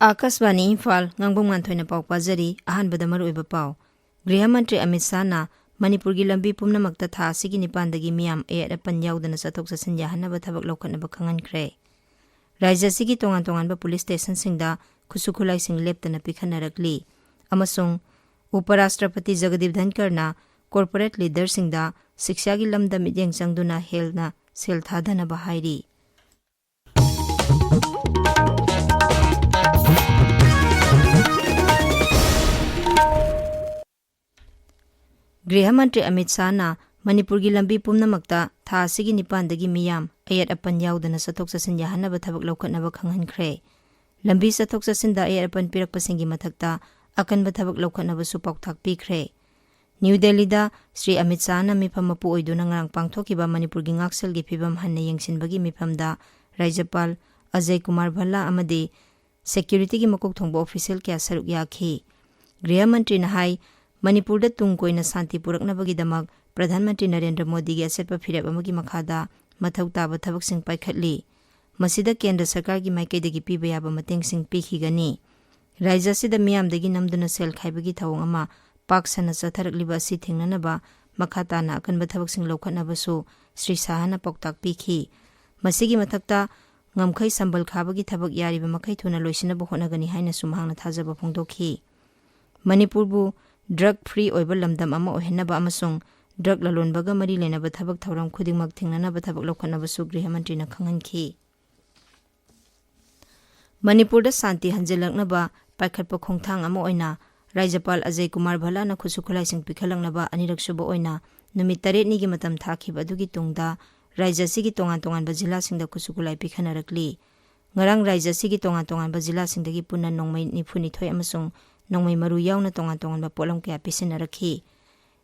Akashvani Imphal ngangbam nganthoi पाव पाजरी अहानबदा मरुइबा पाव गृह मंत्री अमित शाह ना मणिपुर की लंबी पुमनमक्ता था सिगी निपानदगी मियाम एयर अपन याउदना चथोक चसिन याहनबा थबक लौखनबा खंगनख्रे राज्य सिगी तोंगान तोंगानबा पुलिस स्टेशन सिंगदा खुसुखुलाई सिंग लेप्तना पिखनरकली अमसोंग उपराष्ट्रपति जगदीप धनखड़ ना कॉर्पोरेट लीडर सिंगदा शिक्षा की लमदा मिजेंग चंगदुना हेलना सेल थादनबा हाइरी गृह मंत्री अमित शाह ना मणिपुर की लंबी पुमनमक्ता था सिगी निपानदगी मियाम एयर अपन याउदना चथोक चसिन याहनबा थबक लौखनबा खंगनख्रे लंबी चथोक चसिनदा एयर अपन पिरकपसिंगी मथक्ता अकनबा थबक लौखनबसु पाउथाक पीख्रे न्यू दिल्लीदा श्री अमित शाह ना मिफम मपु ओइदुना ngarang पांगथोकिबा मणिपुर की ngakselgi फिबम हन्ने यंगसिनबगी मिफमदा राज्यपाल अजय कुमार भल्ला अमदी सिक्योरिटी की मकोक थोंबो ऑफिशियल क्या सरुक याखी गृह मंत्री नहाई मणिपुर तुंग कोइना शांति पुरकनबगीदमक प्रधानमंत्री नरेंद्र मोदी की असेटप फिरेप अमगी मखादा मथौ ताब थबकसिंग पाइखटली मसिदा केंद्र सरकार की माइकैदगी पीबा याबा मतेंगसिंग पीखिगनी राज्य सिदा मियामदगी नमदुना सेल खाइबगी थवंग अमा पाकसना चथरकलिबा असि थेंगननबा मखाताना अकनबा थबकसिंग लौखनबसु Shri शाहना पौताक पीखी मसिगी मथक्ता ngamkhai sambal khabagi thabak yariba makhai thuna loisinaba honagani haina sumhangna thajaba phongdokhi manipur bu drug free oiba lamdam ama ohenaba amasung drug lalonbaga mari lenaba thabak thauram khudingmak thingnanaba thabak lokhanaba su griha mantri na khanganki manipur da santi hanjelaknaba paikhatpa khongthang ama oina राज्यपाल अजय कुमार भल्ला ना खुसुखुलाई सिंग पिखलंगनबा अनिरक सुबा ओइना नुमित 8 नि गी मतम थाखिबा दुगी तुंगदा राज्य सिगी तोंगान तोंगान जिला सिंगदा खुसुखुलाई पिखनरकली ngarang राज्य सिगी तोंगान तोंगान जिला सिंगदगी पुन्ना नोंमै निफुनिथोय अमसुंग नोंमै मरु यावना तोंगान तोंगान पोलम क्या पिसिनरखी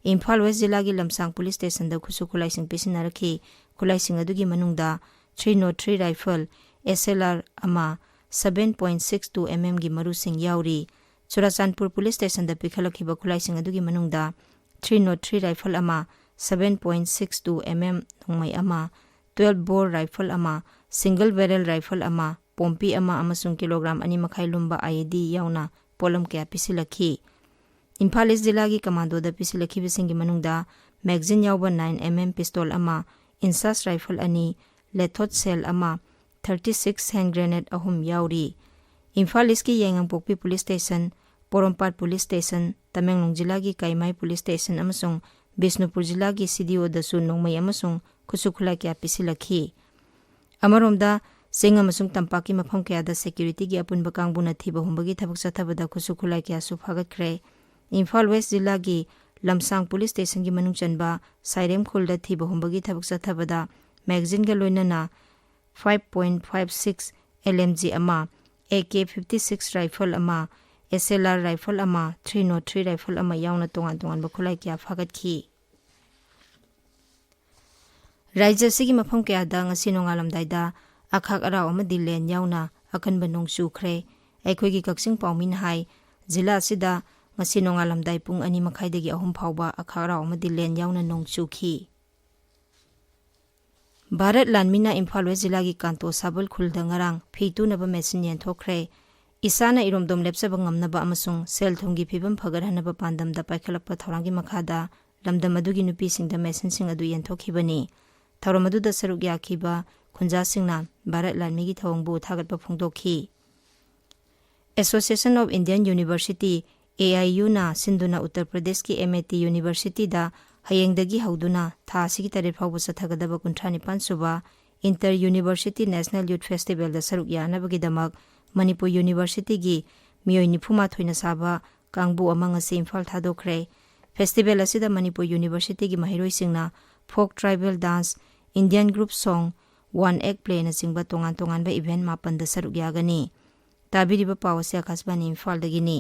इम्फाल वेस्ट जिला की लमसांग पुलिस स्टेशन दा खुसुखुलाई सिंग पिसिनरखी खुलाई सिंग अदुगी मनुंगदा 303 राइफल SLR अमा 7.62 mm गी मरु सिंग यावरी चुराचानपुर पुलिस स्टेशन दा पिखलखिबा खुलाई सिंग अदुगी मनुंगदा 303 राइफल अमा 7.62 mm नोंमै अमा 12 बोर राइफल अमा सिंगल बैरल राइफल अमा पोम्पी अमा अमसुंग किलोग्राम अनि मखाई लुम्बा IED यावना पोलम क्या पिसिलखी इम्फाल ईस्ट जिला की कमांडो दा पिसिलखी बिसिंगी मनुंगदा मैगजीन यावबा 9 mm पिस्तौल अमा इंसास राइफल अनि लेथोट सेल अमा 36 हैंड ग्रेनेड अहुम यावरी इम्फाल ईस्ट की Yengangpokpi police station Porompat police station Tamenglong जिला की काइमाई पुलिस स्टेशन अमसुंग बिष्णुपुर जिला की CDO दसु नोंमै अमसुंग खुसुखुला क्या पिसिलखी अमरोमदा सिंग अमसुंग तंपाकी मफम क्यादा सिक्योरिटी की अपुनबा कांगबुना थिबा हुंबगी थबक चथबदा खुसुखुला क्या सुफागतख्रे इम्फाल वेस्ट जिला की लमसांग पुलिस स्टेशन की मनुंग चनबा साइरेम खुलदा थिबा हुंबगी थबक चथबदा मैगजीन का लोइनना 5.56 LMG अमा AK-56 राइफल अमा SLR राइफल अमा 303 राइफल अमा यावना तोंगान तोंगान बखुलाई क्या फागतखी राज्य सिगी मफम क्यादा ngasi नोंगालमदाइदा अखाक अराव अमदि लेन यावना अकनबा नोंग चुख्रे अैखोइगी कक्सिंग पाउमिन हाई जिला सिदा ngasi नोंगालमदाइ पुंग अनि मखाइदगी अहुम फावबा अखाक अराव अमदि लेन यावना नोंग चुखी भारत लानमिना इम्फाल वेस्ट जिला की कांतो साबल खुलदा ngarang फितुनबा मेसिन येंथोख्रे इसाना इरोमदोम लेप्सबा ngamnaba amasung sel thumgi phibam phagarhanaba pandamda paikhalakpa thaurangi makhada lamdam adugi nupi singda mesin sing adu yenthokibani thauramadu da saruk yakhiba khunja singna bharat lanmi gi thawangbu thagatpa phongdokhi Association of Indian University AIU na sinduna Uttar Pradesh ki MIT University da hayengdagi hauduna tha sigi tarit phawbu sathagadaba 39 suba Inter University National Youth Festival da saruk yanabagi damak Manipur University की मियोई निफुमा थोइना साबा कांगबु अमंग से इम्फाल थादोख्रे festival असिदा Manipur university की महिरोई सिंगना folk tribal dance Indian group song one act play न सिंगबा तोंगान तोंगान बा इवेंट मापन द सरुक यागनी ताबिरिबा पावसे आकाशवाणी इम्फाल दगिनी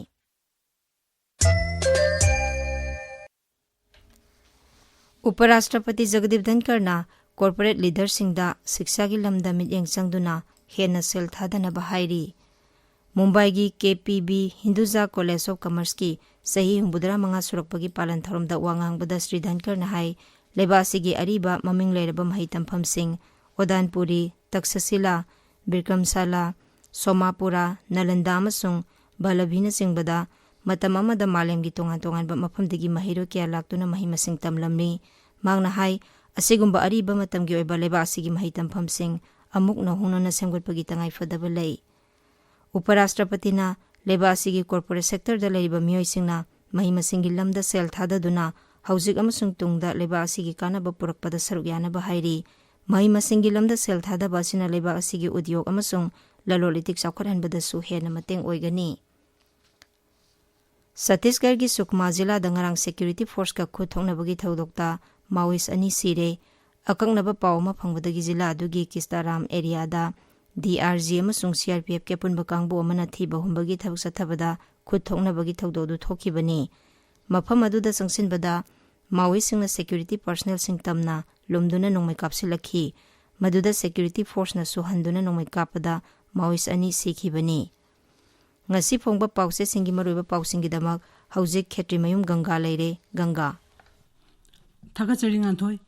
उपराष्ट्रपति जगदीप धनखड़ ना कॉर्पोरेट लीडर सिंगदा शिक्षा की लमदा मियेंग चंगदुना हेना सेल थादनबा हाइरी मुंबई की KPB Hinduja college of commerce की सही हुंबुदरा मंगा सुरकपगी पालन थरमदा वांगांगबदा श्री धनखड़ नाहाई लेबासिगी अरीबा ममिंग लेरबा मही तंफम Singh ओदानपुरी Takshashila बिक्रमशाला Somapura, Nalanda amasung Balabhina singbada matam amada malemgi tongan-tonganba mafamdagi mahiro kya laktuna mahi masing tamlamni. Magna hai asigumba ariba matamgi oiba leba asigi mahi tamfamsing amuk na hunona semgotpagi tangai fadaba lei. Uparashtrapatina leba asigi corporate sector da leiba miyoisingna mahi masingi lamda sel thadaduna hauzik amasung tungda leba asigi kanaba purakpada saruk yanaba hairi. Mahi masingi lamda sel thadaba asina leba asigi udyog amasung lalolitik saukhathanbadasu hena mateng oigani. Chhattisgarh gi Sukma jila da ngarang security force ka khuthongnabagi thodokta Maoist ani sire. Akaknaba paw ma phangbadagi jila adugi Kistaram area da DRG amasung CRPF ke punba kangbu amana thiba humbagi thabak sathabada khuthongnabagi thododu thokibani. Mafam aduda sangsinbada Maoist singna security personnel sing tamna lumduna nongmai kapsilakhi. Maduda security force na suhanduna nongmai kapada Maoist ani sikhibani. Ngasi phongba pause singi maruiba pausingi damak hauzik Kshetrimayum Ganga leire. Ganga Thakachari Nganthoi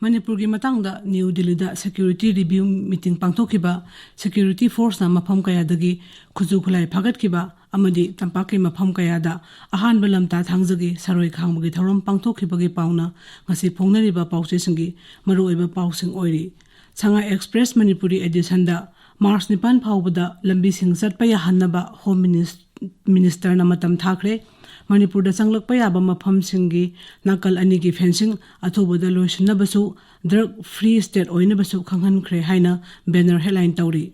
Manipur gi matangda New Delhi da security review meeting pangthokiba security force na mafam kaya dagi khuju khulai phagat kiba amadi tampaki mafam kaya da ahan balam ta thangjagi saroi khangbagi thorom pangthokibagi pauna ngasi phongnariba pause singi maruiba pausing oiri. Sanga Express Manipuri edition da March 9 phawbada lambi sing chatpa ya hannaba Home Minister na matam thakre. Manipur da changlakpa yaba mafam singi nakal ani gi fencing athobada loisinabasu drug free state oinabasu khanghankhre haina banner headline tawri.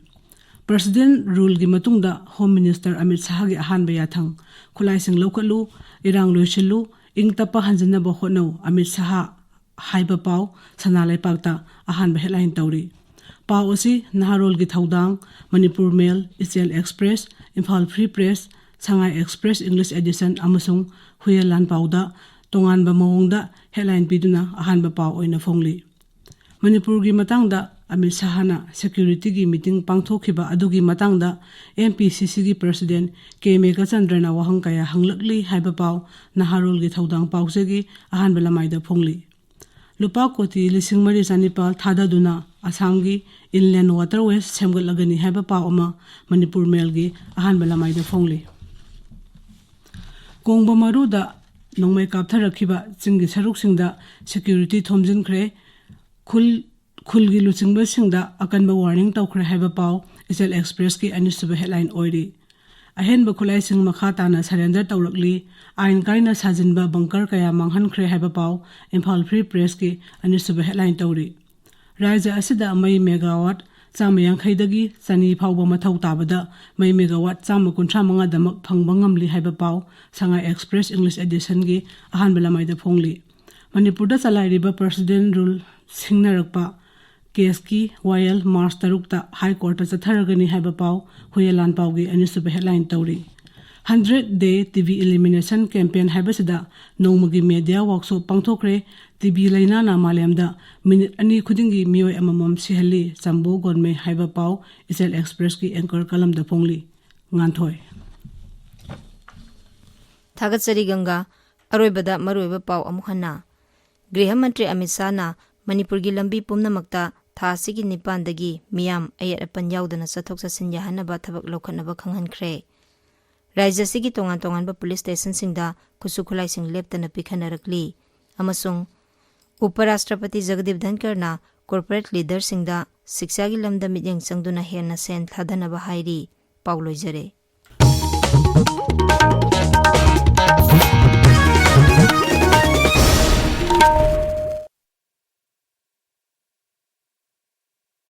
President rule gi matungda Home Minister Amit Shah gi ahanba yathang khulai sing lokhalu irang loisilu ingtapa hanjanaba honau Amit Shah haiba paw sanalai pakta ahanba headline tawri. Paw asi Naharol gi thaudang Manipur Mail, Israel Express, Imphal Free Press, Shanghai Express English Edition amasung Huyelan Pauda tonganba mawongda headline piduna ahanba paw oina phongli. Manipur gi matangda Amit Shahana security gi meeting pangthokiba adugi matangda MPCC gi President K Megachandrana wahang kaya hanglakli haiba paw Naharol gi thaudang pawse gi ahanba lamaida phongli. Lupa koti lising mari sanipal thadaduna Assam gi Inland Waterways semgatlagani haiba paw ama Manipur Mail gi ahanba lamaida phongli. Kongba maruda nongmai kaptharakhiba chingi saruksingda security thomjinkhre khulgi luchingba singda akanba warning tawkhre haiba paw Israel Express ki anisuba headline oiri. Ahenba khulai sing makha tana surrender tawrakli ain kaina sajinba bunker kaya manghankhre haiba paw Imphal Free Press ki anisuba headline tawri. Raja asida mai megawatt Chamayang khaidagi chani phawba mathau tabada mai megawatt chama kunthra manga damak phangba ngamli haiba paw Shanghai Express English Edition gi ahan belamaida phongli. Manipur da chalairiba president rule singnarakpa case ki Royal March tarukta High Court ta chatharagani haiba paw Huyelan paw gi anisuba headline tawri. 100-day TV elimination campaign haibasida nongmagi media workshop pangthokre TV laina na malemda minute ani khudingi miyoi amamam sihali chambo gonme haiba paw Israel Express ki anchor kalam da phongli. Nganthoi Thagatsari Ganga aroibada maroiba paw amuhanna Griha Mantri Amit Shah na Manipur gi lambi pumnamakta tha sigi nipandagi miyam ayat apan yaudana chathok chasin yahanaba thabak lokhanaba khanghankhre. Raja sigi tongan-tonganba police station singda kusukhulai sing leptana pikhanarakli amasung Uparashtrapati Jagdeep Dhankar na corporate leader singda shiksha gi lamda mityang changduna henna sen thadanaba hairi pawloijare.